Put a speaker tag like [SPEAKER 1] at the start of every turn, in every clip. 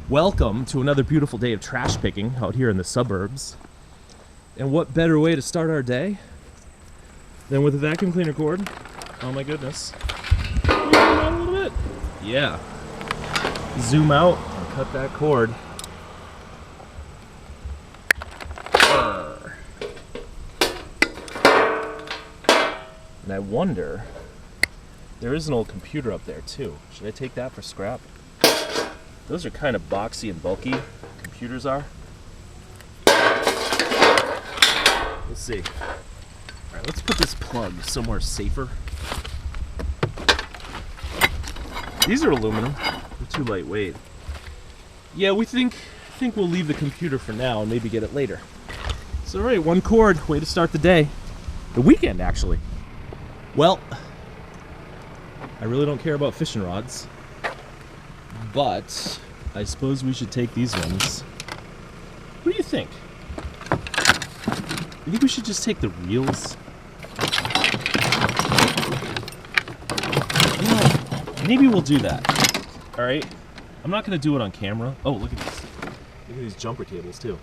[SPEAKER 1] Welcome to another beautiful day of trash picking out here in the suburbs. And what better way to start our day than with a vacuum cleaner cord? Oh my goodness. Zoom out a little bit. Yeah. Zoom out and cut that cord. And I wonder, there is an old computer up there too. Should I take that for scrap? Those are kind of boxy and bulky, computers are. Let's see. Alright, let's put this plug somewhere safer. These are aluminum. They're too lightweight. Yeah, we think we'll leave the computer for now and maybe get it later. So alright, one cord, way to start the day. The weekend, actually. Well, I really don't care about fishing rods. But I suppose we should take these ones. What do you think? You think we should just take the reels? No, maybe we'll do that. Alright? I'm not going to do it on camera. Oh, look at this. Look at these jumper cables, too.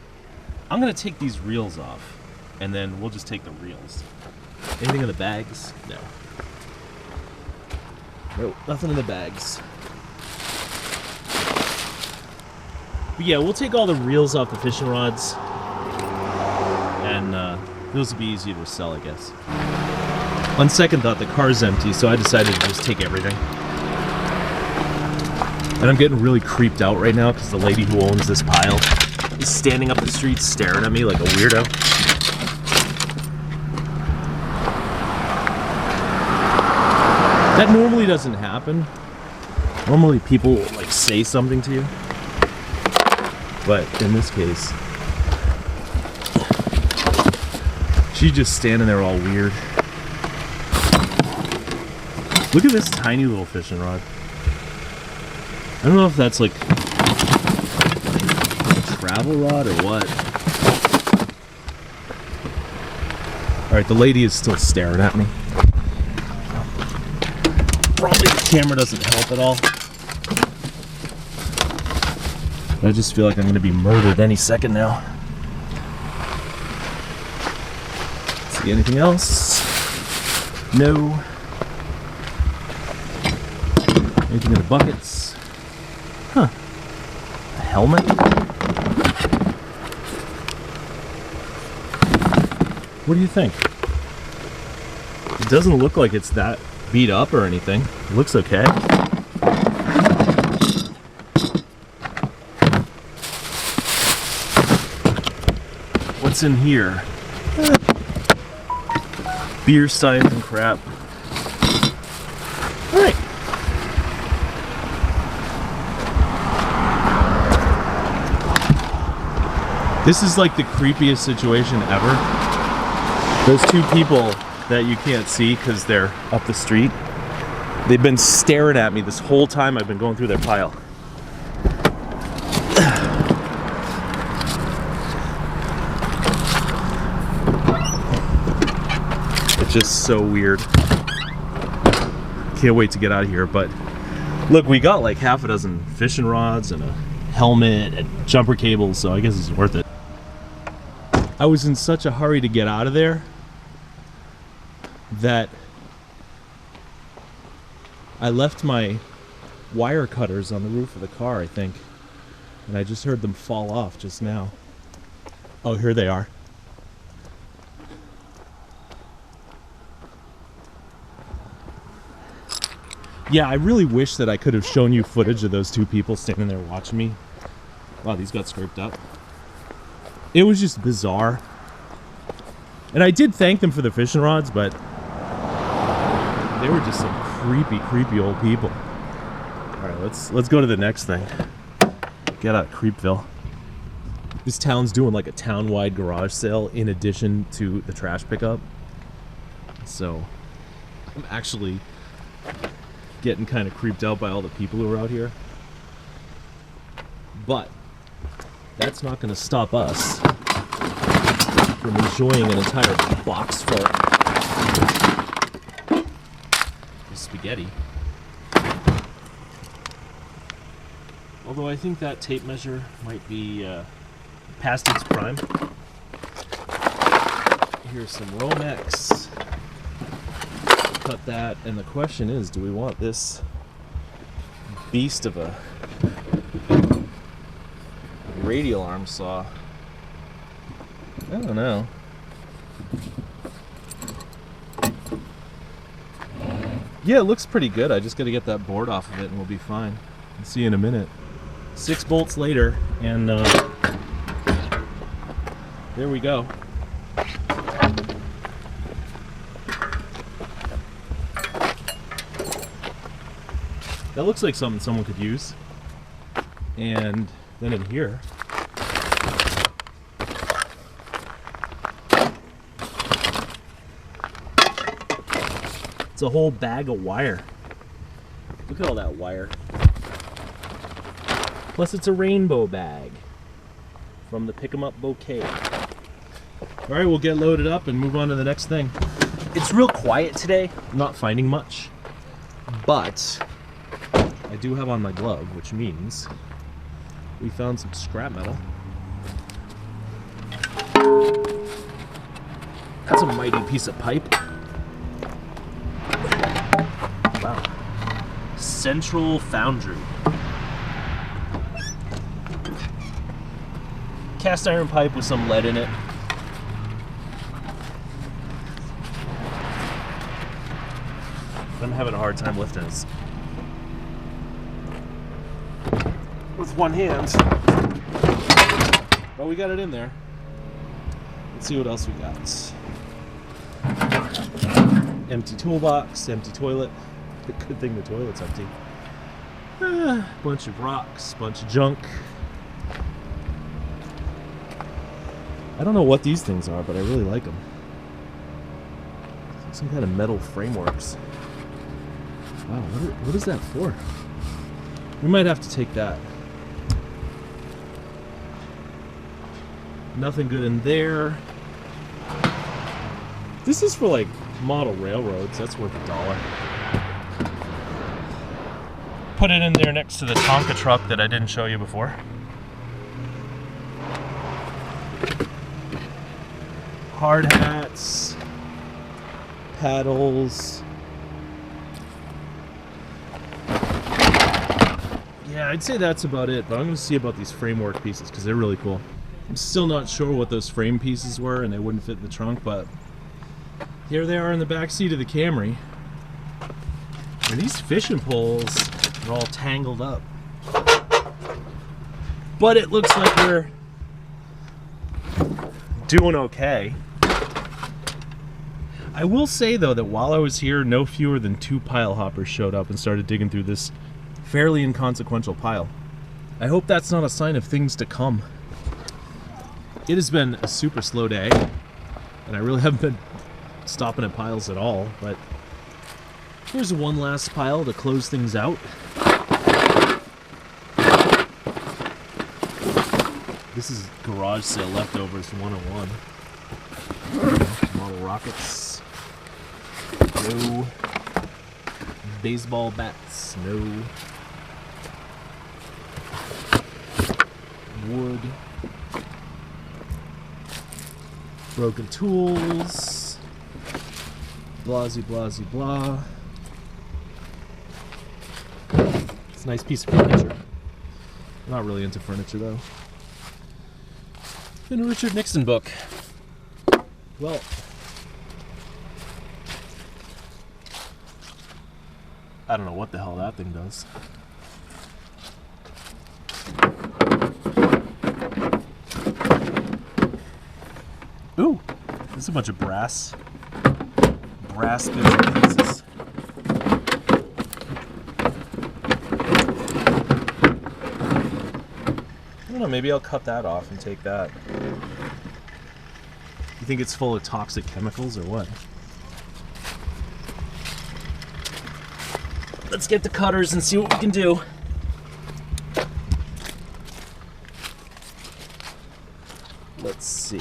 [SPEAKER 1] I'm going to take these reels off, and then we'll just take the reels. Anything in the bags? No. Nope, nothing in the bags. But yeah, we'll take all the reels off the fishing rods, and those will be easier to sell, I guess. On second thought, the car's empty, so I decided to just take everything. And I'm getting really creeped out right now because the lady who owns this pile is standing up the street staring at me like a weirdo. That normally doesn't happen. Normally people like say something to you. But in this case, she's just standing there all weird. Look at this tiny little fishing rod. I don't know if that's like a travel rod or what. Alright, the lady is still staring at me. Probably the camera doesn't help at all. I just feel like I'm going to be murdered any second now. See anything else? No. Anything in the buckets? Huh. A helmet? What do you think? It doesn't look like it's that beat up or anything. It looks okay. What's in here? Beer steins and crap. Alright. This is like the creepiest situation ever. Those two people that you can't see because they're up the street, they've been staring at me this whole time I've been going through their pile. Just so weird. Can't wait to get out of here. But look, we got like half a dozen fishing rods and a helmet and jumper cables, so I guess it's worth it. I was in such a hurry to get out of there that I left my wire cutters on the roof of the car, I think, and I just heard them fall off just now. Oh, here they are. Yeah, I really wish that I could have shown you footage of those two people standing there watching me. Wow, these got scraped up. It was just bizarre. And I did thank them for the fishing rods, but they were just some creepy old people. Alright, let's go to the next thing. Get out of Creepville. This town's doing like a town-wide garage sale in addition to the trash pickup. So, I'm actually getting kind of creeped out by all the people who are out here. But that's not going to stop us from enjoying an entire box full of spaghetti. Oh Although I think that tape measure might be past its prime. Here's some Romex. Cut that, and the question is, do we want this beast of a radial arm saw? I don't know. Yeah, it looks pretty good. I just got to get that board off of it and we'll be fine. I'll see you in a minute. 6 bolts later, and there we go. That looks like something someone could use. And then in here, it's a whole bag of wire. Look at all that wire. Plus it's a rainbow bag from the Pick 'em Up bouquet. Alright, we'll get loaded up and move on to the next thing. It's real quiet today. I'm not finding much. But I do have on my glove, which means we found some scrap metal. That's a mighty piece of pipe. Wow. Central Foundry. Cast iron pipe with some lead in it. I'm having a hard time lifting it with one hand. But we got it in there. Let's see what else we got. Empty toolbox, empty toilet. Good thing the toilet's empty. Bunch of rocks, bunch of junk. I don't know what these things are, but I really like them. Some kind of metal frameworks. Wow, what is that for? We might have to take that. Nothing good in there. This is for like model railroads. That's worth $1. Put it in there next to the Tonka truck that I didn't show you before. Hard hats, paddles. Yeah, I'd say that's about it, but I'm going to see about these framework pieces because they're really cool. I'm still not sure what those frame pieces were and they wouldn't fit in the trunk, but here they are in the back seat of the Camry. And these fishing poles are all tangled up. But it looks like we're doing okay. I will say though that while I was here, no fewer than 2 pile hoppers showed up and started digging through this fairly inconsequential pile. I hope that's not a sign of things to come. It has been a super slow day, and I really haven't been stopping at piles at all, but here's one last pile to close things out. This is garage sale leftovers 101. Model rockets. No. Baseball bats. No. Wood. Broken tools. Blasey, blasey, blah. It's a nice piece of furniture. I'm not really into furniture though. In a Richard Nixon book. Well, I don't know what the hell that thing does. Ooh, there's a bunch of brass bits and pieces. I don't know, maybe I'll cut that off and take that. You think it's full of toxic chemicals or what? Let's get the cutters and see what we can do. Let's see.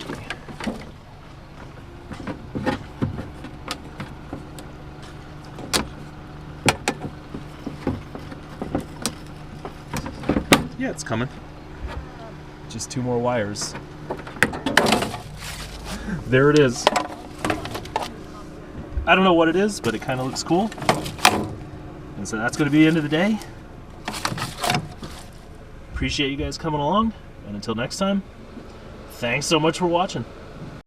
[SPEAKER 1] Yeah, it's coming. Just 2 more wires. There it is. I don't know what it is, but it kind of looks cool. And so that's going to be the end of the day. Appreciate you guys coming along. And until next time, thanks so much for watching.